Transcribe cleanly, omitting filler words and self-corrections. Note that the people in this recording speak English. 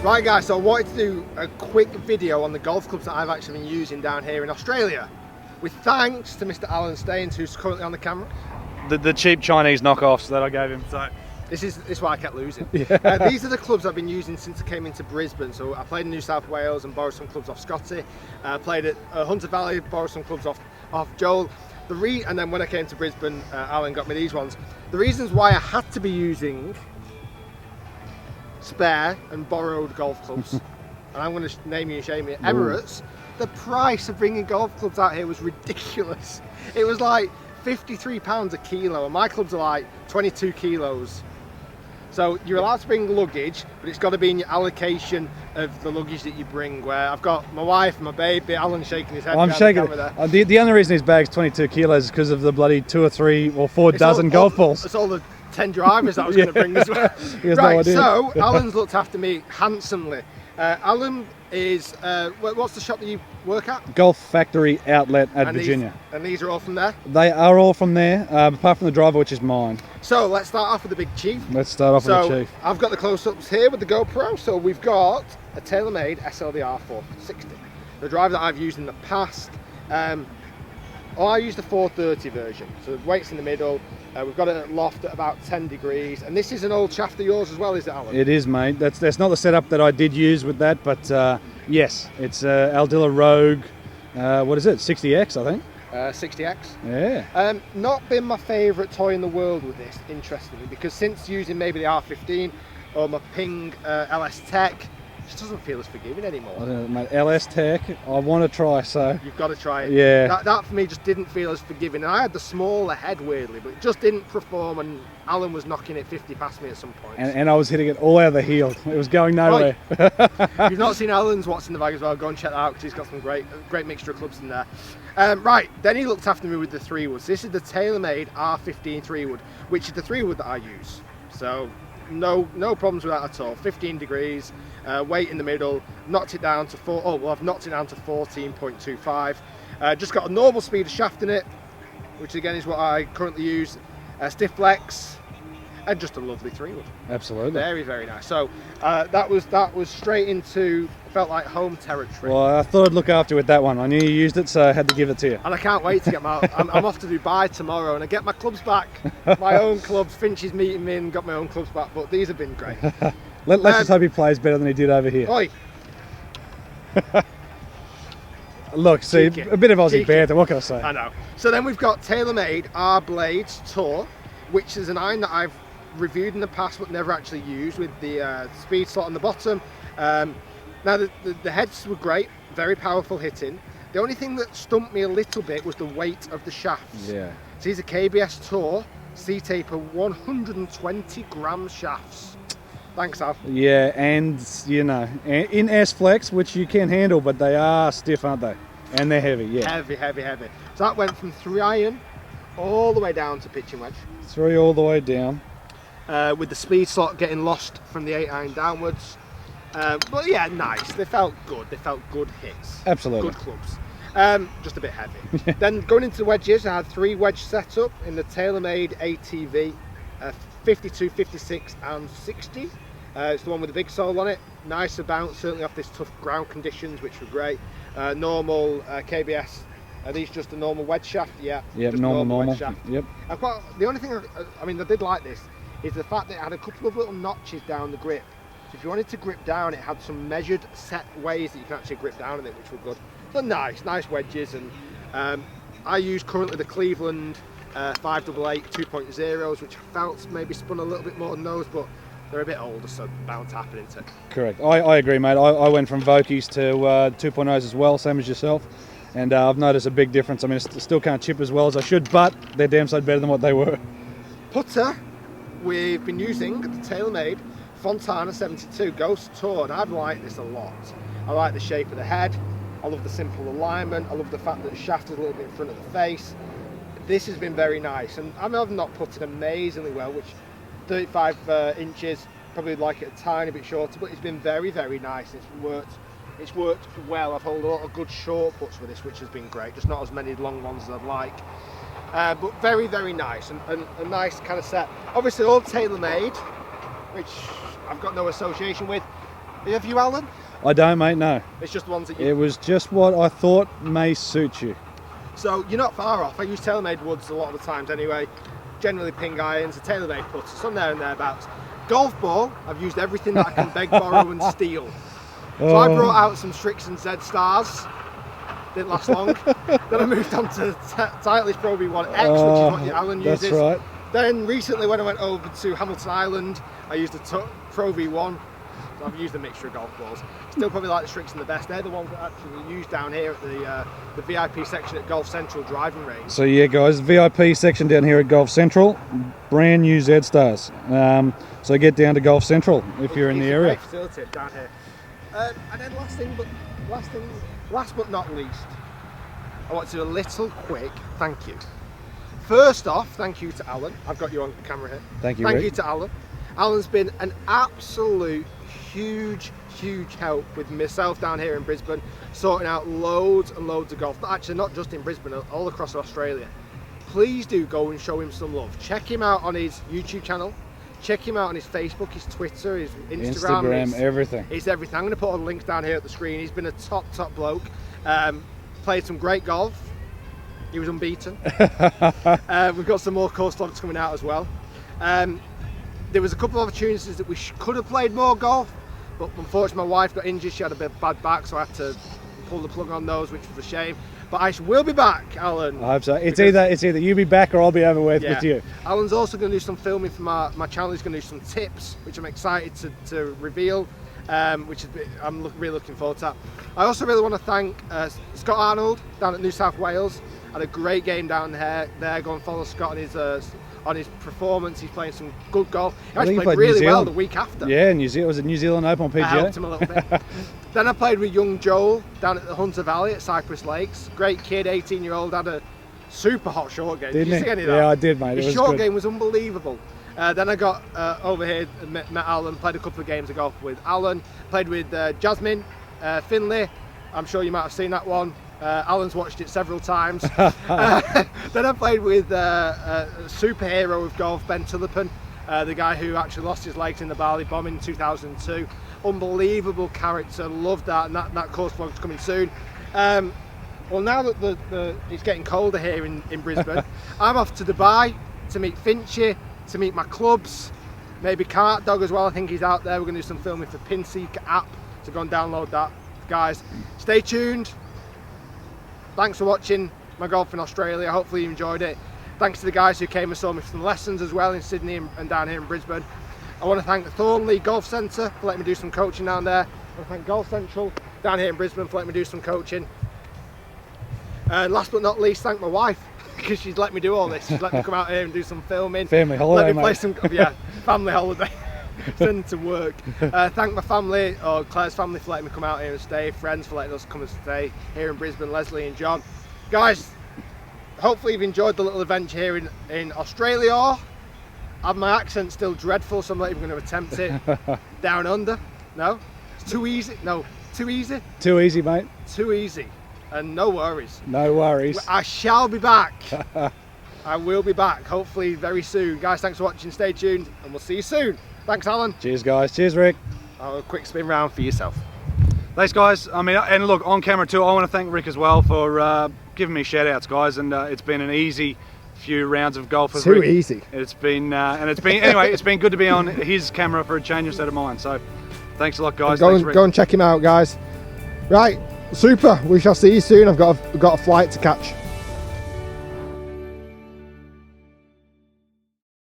Right guys, so I wanted to do a quick video on the golf clubs that I've actually been using down here in Australia. With thanks to Mr. Alan Staines, who's currently on the camera. The cheap Chinese knockoffs that I gave him. So This is why I kept losing. Yeah. These are the clubs I've been using since I came into Brisbane. So I played in New South Wales and borrowed some clubs off Scotty. I played at Hunter Valley, borrowed some clubs off Joel. And then when I came to Brisbane, Alan got me these ones. The reasons why I had to be using spare and borrowed golf clubs, and I'm going to name you and shame you, Emirates. The price of bringing golf clubs out here was ridiculous. It was like £53 a kilo, and my clubs are like 22 kilos. So you're allowed to bring luggage, but it's got to be in your allocation of the luggage that you bring. Where I've got my wife and my baby. Alan's shaking his head. I'm shaking it. The only reason his bag's 22 kilos is because of the bloody 2 or 3 or 4 dozen golf balls. It's all the 10 drivers that I was going to bring as well. Right, so Alan's looked after me handsomely. Alan is, what's the shop that you work at? Golf Factory Outlet at Virginia. And these are all from there? They are all from there, apart from the driver, which is mine. So let's start off with the big chief. Let's start off with the chief. I've got the close-ups here with the GoPro. So we've got a TaylorMade SLDR 460. The driver that I've used in the past. I use the 430 version. So the weight's in the middle. We've got it at loft at about 10 degrees. And this is an old shaft of yours as well, is it, Alan? It is, mate. That's not the setup that I did use with that, but yes, it's Aldila Rogue, what is it, 60X, I think? 60X. Yeah. Not been my favourite toy in the world with this, interestingly, because since using maybe the R15 or my Ping LS Tech, it just doesn't feel as forgiving anymore. I don't know, mate. LS Tech, I want to try, so. You've got to try it. Yeah. That for me just didn't feel as forgiving. And I had the smaller head, weirdly, but it just didn't perform, and Alan was knocking it 50 past me at some point. And I was hitting it all out of the heel. It was going nowhere. If you've not seen Alan's What's in the Bag as well, go and check that out, because he's got some great mixture of clubs in there. Right, then he looked after me with the 3-woods. This is the TaylorMade R15 3-wood, which is the 3-wood that I use. So no problems with that at all. 15 degrees, weight in the middle, knocked it down to I've knocked it down to 14.25. Just got a normal speed of shaft in it, which again is what I currently use. Stiff flex, and just a lovely 3-wood. Absolutely. Very, very nice. So that was straight into, felt like home territory. Well, I thought I'd look after you with that one. I knew you used it, so I had to give it to you. And I can't wait to get my, I'm off to Dubai tomorrow, and I get my clubs back. My own clubs. Finch is meeting me and got my own clubs back, but these have been great. Let's just hope he plays better than he did over here. Oi. Look, see, a bit of Aussie banter, what can I say? I know. So then we've got TaylorMade R Blades Tour, which is an iron that I've reviewed in the past but never actually used, with the speed slot on the bottom. Now the heads were great, very powerful hitting. The only thing that stumped me a little bit was the weight of the shafts. Yeah. So these are KBS Tour C-taper 120 gram shafts. Thanks, Al. Yeah, and you know, in S-Flex, which you can handle, but they are stiff, aren't they? And they're heavy, yeah. Heavy, heavy, heavy. So that went from 3-iron all the way down to pitching wedge. 3 all the way down. With the speed slot getting lost from the 8-iron downwards. But yeah, nice. They felt good. They felt good hits. Absolutely. Good clubs. Just a bit heavy. Then going into the wedges, I had 3 wedge setup in the TaylorMade ATV, 52, 56 and 60. It's the one with the big sole on it. Nicer bounce, certainly off this tough ground conditions, which were great. Normal KBS. Are these just a normal wedge shaft? Yeah. Yep, just normal wedge shaft. Yep. The only thing, I did like this, is the fact that it had a couple of little notches down the grip. So if you wanted to grip down, it had some measured set ways that you can actually grip down in it, which were good. So nice wedges. And I use currently the Cleveland 588 2.0s, which I felt maybe spun a little bit more than those, but they're a bit older, so bound to happen, isn't it? Correct. I agree, mate. I went from Vokies to 2.0s as well, same as yourself. And I've noticed a big difference. I still can't chip as well as I should, but they're damn sight better than what they were. Putter, we've been using the TaylorMade Fontana 72 Ghost Tour, and I've liked this a lot. I like the shape of the head. I love the simple alignment. I love the fact that the shaft is a little bit in front of the face. This has been very nice, and I've not putted amazingly well, which 35 inches, probably like it a tiny bit shorter, but it's been very, very nice. It's worked well. I've held a lot of good short puts with this, which has been great. Just not as many long ones as I'd like. But very, very nice, and a nice kind of set. Obviously all TaylorMade, which I've got no association with. Have you, Alan? I don't, mate, no. It's just the ones that you... It was just what I thought may suit you. So you're not far off. I use tailor-made woods a lot of the times anyway. Generally ping irons, a tailor-made putter, some there and thereabouts. Golf ball, I've used everything that I can beg, borrow and steal. So I brought out some Strix and Z Stars. Didn't last long. Then I moved on to Titleist Pro V1X, which is what Alan uses. That's right. Then recently when I went over to Hamilton Island, I used a Pro V1. So I've used a mixture of golf balls. Still probably like the Strix and the best. They're the ones that actually used down here at the VIP section at Golf Central driving range. So yeah, guys, VIP section down here at Golf Central, brand new Z Stars. So get down to Golf Central if you're in the area. It's a great facility down here. And then last but not least, I want to do a little quick thank you. First off, thank you to Alan. I've got you on camera here. Thank you, Thank Rick. you to Alan. Alan's been an absolute huge help with myself down here in Brisbane, sorting out loads and loads of golf. Actually, not just in Brisbane, all across Australia. Please do go and show him some love. Check him out on his YouTube channel. Check him out on his Facebook, his Twitter, his Instagram. Everything. It's everything. I'm going to put all the links down here at the screen. He's been a top bloke. Played some great golf. He was unbeaten. We've got some more course vlogs coming out as well. There was a couple of opportunities that we could have played more golf, but unfortunately my wife got injured. She had a bit of bad back, so I had to pull the plug on those, which was a shame. But I will be back, Alan. I hope so. It's either you be back or I'll be over with you. Alan's also going to do some filming for my channel. He's going to do some tips, which I'm excited to reveal, which I'm really looking forward to that. I also really want to thank Scott Arnold down at New South Wales. Had a great game down there. Go and follow Scott on his performance. He's playing some good golf. He actually played really well the week after. Yeah, was it New Zealand Open on PGA? I helped him a little bit. Then I played with young Joel down at the Hunter Valley at Cypress Lakes. Great kid, 18-year-old, had a super hot short game. Did you see any of that? Yeah, I did, mate. His short game was unbelievable. Then I got over here, met Alan, played a couple of games of golf with Alan. Played with Jasmine Finlay. I'm sure you might have seen that one. Alan's watched it several times. Then I played with a superhero of golf, Ben Tillipin, the guy who actually lost his legs in the Bali bomb in 2002. Unbelievable character, loved that, and that course vlog's coming soon. Well, now that it's getting colder here in Brisbane, I'm off to Dubai to meet Finchy, to meet my clubs, maybe Cart Dog as well. I think he's out there. We're going to do some filming for Pinseeker app, so go and download that. Guys, stay tuned. Thanks for watching my golf in Australia. Hopefully you enjoyed it. Thanks to the guys who came and saw me for some lessons as well in Sydney and down here in Brisbane. I want to thank the Thornley Golf Centre for letting me do some coaching down there. I want to thank Golf Central down here in Brisbane for letting me do some coaching. And last but not least, thank my wife, because she's let me do all this. She's let me come out here and do some filming. Family holiday, let me play some, family holiday. Send to work. Thank my family, or Claire's family, for letting me come out here and stay. Friends for letting us come and stay here in Brisbane. Leslie and John. Guys, hopefully you've enjoyed the little adventure here in Australia. My accent's still dreadful, so I'm not even going to attempt it. Down under. No, it's too easy. No, too easy. Too easy, mate. Too easy. And no worries. No worries. I shall be back. I will be back, hopefully very soon. Guys, thanks for watching. Stay tuned, and we'll see you soon. Thanks, Alan. Cheers, guys. Cheers, Rick. A quick spin round for yourself. Thanks, guys. I mean, and look, on camera too, I want to thank Rick as well for giving me shout outs, guys. And it's been an easy few rounds of golf. Too easy. It's been, anyway, it's been good to be on his camera for a change instead of mine. So thanks a lot, guys. Go and check him out, guys. Right, super. We shall see you soon. I've got a flight to catch.